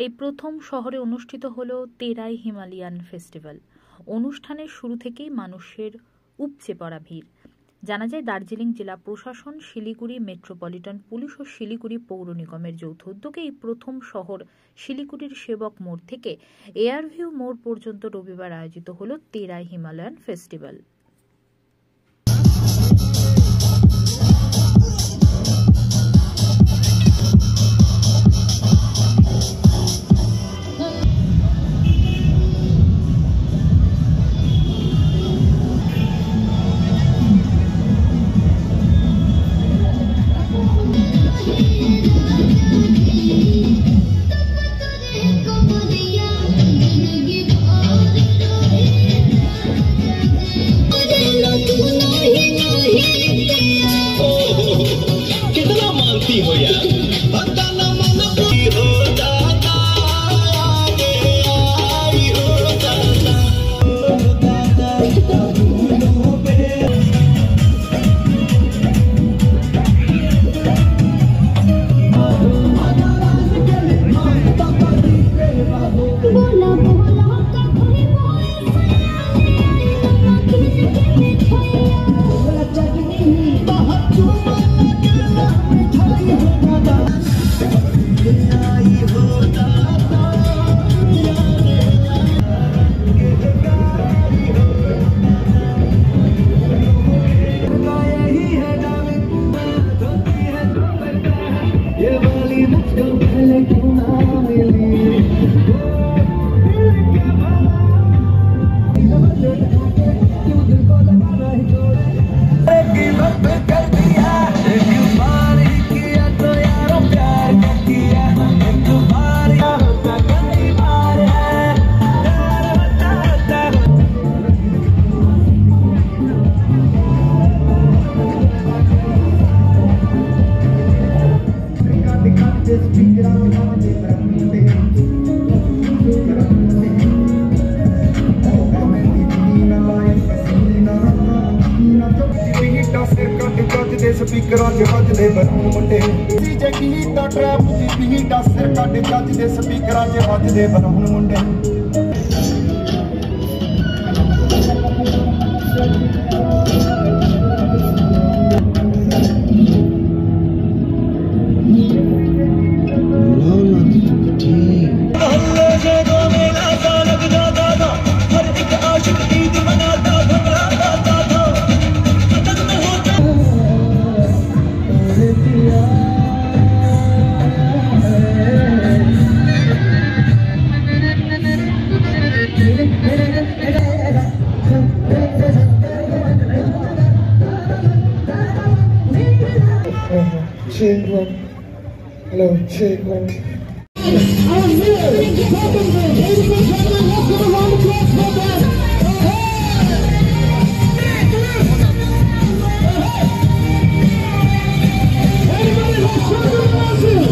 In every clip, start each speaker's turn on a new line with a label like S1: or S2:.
S1: এই প্রথম শহরে অনুষ্ঠিত হলো তেরাই হিমালয়ান ফেস্টিভ্যাল। অনুষ্ঠানের শুরু থেকেই মানুষের উপচে পড়া ভিড়। জানা যায়, দার্জিলিং জেলা প্রশাসন, শিলিগুড়ি মেট্রোপলিটন পুলিশ ও শিলিগুড়ি পৌর নিগমের যৌথ উদ্যোগে এই প্রথম শহর শিলিগুড়ির সেবক মোড় থেকে এয়ারভিউ মোড় পর্যন্ত রবিবার আয়োজিত হলো তেরাই হিমালয়ান ফেস্টিভ্যাল।
S2: स्पीकरां च वजदे बरूम मुंडे जे गीत ट्रैप दी बीट सिर कट जजदे स्पीकरां च वजदे बरूम मुंडे Check one. Hello, check one. I'm here. Welcome, ladies and gentlemen. Let's get a round of applause for that. Everybody, let's show them massive.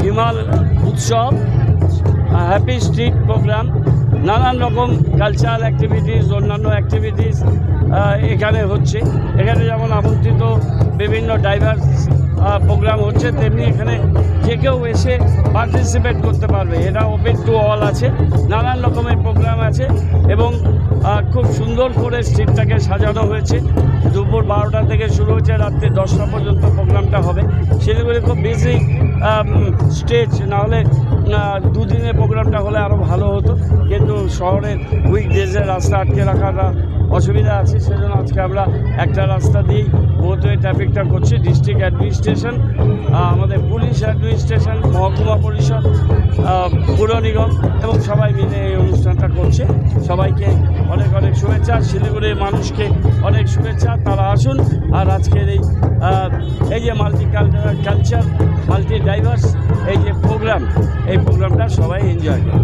S3: Himal উৎসব, হ্যাপি স্ট্রিট প্রোগ্রাম, নানান রকম cultural activities, অন্যান্য activities এখানে হচ্ছে। এখানে যেমন আমন্ত্রিত বিভিন্ন ডাইভার্স প্রোগ্রাম হচ্ছে, তেমনি এখানে যে কেউ এসে পার্টিসিপেট করতে পারবে। এটা ওপেন টু অল আছে, নানান রকমের প্রোগ্রাম আছে এবং খুব সুন্দর করে স্ট্রিটটাকে সাজানো হয়েছে। দুপুর 12টা থেকে শুরু হচ্ছে, রাত্রি 10টা পর্যন্ত প্রোগ্রামটা হবে। শিলিগুড়ি খুব বিজি স্টেজ, নাহলে দুদিনের প্রোগ্রামটা হলে আরও ভালো হতো, কিন্তু শহরের উইকডেজের রাস্তা আটকে রাখাটা অসুবিধা আছে। সেজন্য আজকে আমরা একটা রাস্তা দিয়েই বোধহয় ট্রাফিকটা করছি। ডিস্ট্রিক্ট অ্যাডমিনিস্ট্রেশন, আমাদের পুলিশ অ্যাডমিনিস্ট্রেশন, মহকুমা পরিষদ, পুর নিগম এবং সবাই মিলে এই অনুষ্ঠানটা করছে। সবাইকে অনেক অনেক শুভেচ্ছা। শিলিগুড়ির মানুষকে অনেক শুভেচ্ছা। তারা আসুন আর আজকের এই যে মাল্টি কালচার, মাল্টি ডাইভার্স এই যে প্রোগ্রামটা সবাই এনজয় করে।